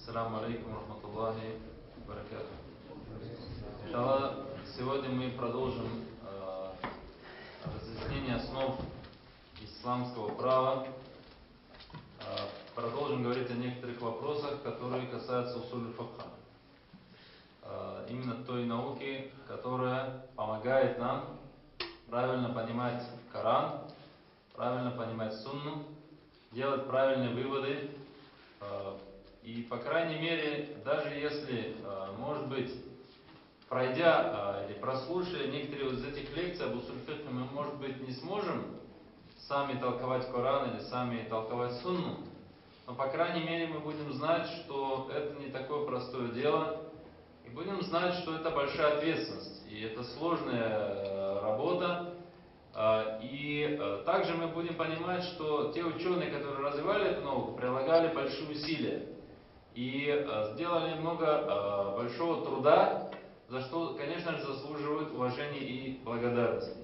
Ассаламу алейкум рахматуллахи баракату. Иншаллах, сегодня мы продолжим разъяснение основ исламского права. Продолжим говорить о некоторых вопросах, которые касаются усуль фикха. Именно той науки, которая помогает нам правильно понимать Коран, правильно понимать Сунну, делать правильные выводы. И, по крайней мере, даже если, может быть, пройдя или прослушая некоторые из этих лекций об усуль фикхе, мы, может быть, не сможем сами толковать Коран или сами толковать Сунну, но, по крайней мере, мы будем знать, что это не такое простое дело, и будем знать, что это большая ответственность, и это сложная работа. И также мы будем понимать, что те ученые, которые развивали эту науку, прилагали большие усилия и сделали много большого труда, за что, конечно же, заслуживают уважения и благодарности.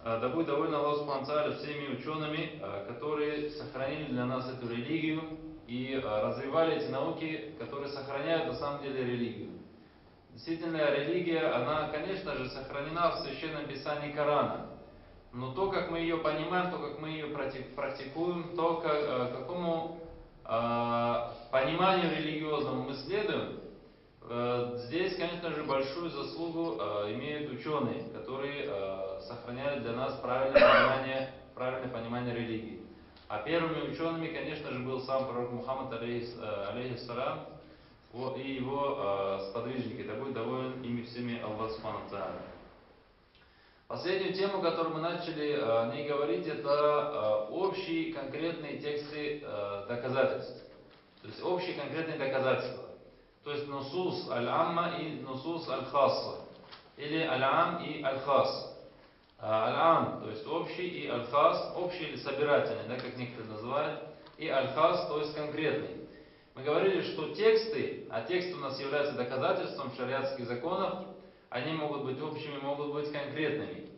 Да будет доволен Аллах Субхану ва Тааля всеми учеными, которые сохранили для нас эту религию и развивали эти науки, которые сохраняют на самом деле религию. Действительно, религия, она, конечно же, сохранена в Священном Писании Корана. Но то, как мы ее понимаем, то, как мы ее практикуем, то, какому пониманию религиозному мы следуем, здесь, конечно же, большую заслугу имеют ученые, которые сохраняют для нас правильное понимание религии. А первыми учеными, конечно же, был сам пророк Мухаммад, алейхиссалям, и его сподвижники. Да будет доволен ими всеми Аллах Субхану ва Тааля. Последнюю тему, которую мы начали о ней говорить, это общие конкретные тексты доказательств. То есть общие конкретные доказательства. То есть нусус аль-амма и нусус аль-хасса. Или аль-ам и аль-хасс. Аль-ам, то есть общий, и аль-хасс, общий или собирательный, да, как некоторые называют. И аль-хасс, то есть конкретный. Мы говорили, что тексты, а тексты у нас являются доказательством шариатских законов, они могут быть общими, могут быть конкретными.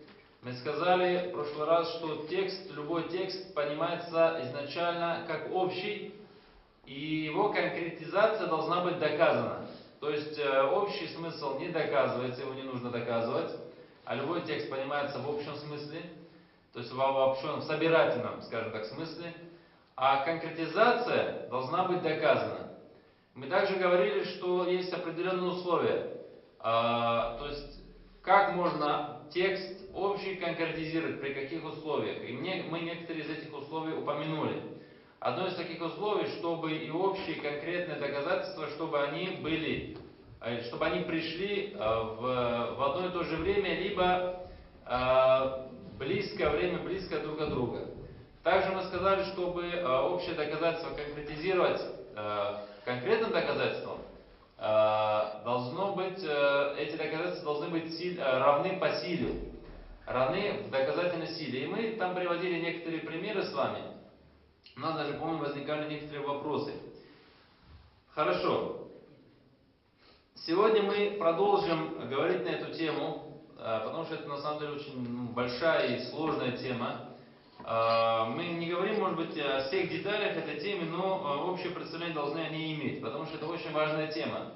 Мы сказали в прошлый раз, что любой текст понимается изначально как общий, и его конкретизация должна быть доказана. То есть общий смысл не доказывается, его не нужно доказывать, а любой текст понимается в общем смысле, то есть в обобщенном, в собирательном, скажем так, смысле, а конкретизация должна быть доказана. Мы также говорили, что есть определенные условия. То есть, как можно текст общий конкретизировать, при каких условиях. И мы некоторые из этих условий упомянули. Одно из таких условий, чтобы и общие конкретные доказательства, чтобы они пришли в одно и то же время, либо время близко друг от друга. Также мы сказали, чтобы общее доказательство конкретизировать конкретным доказательством, эти доказательства должны быть равны по силе, равны в доказательной силе. И мы там приводили некоторые примеры с вами. У нас даже, помню, возникали некоторые вопросы. Хорошо. Сегодня мы продолжим говорить на эту тему, потому что это на самом деле очень большая и сложная тема. Мы не говорим, может быть, о всех деталях этой темы, но общее представление должны они иметь, потому что это очень важная тема.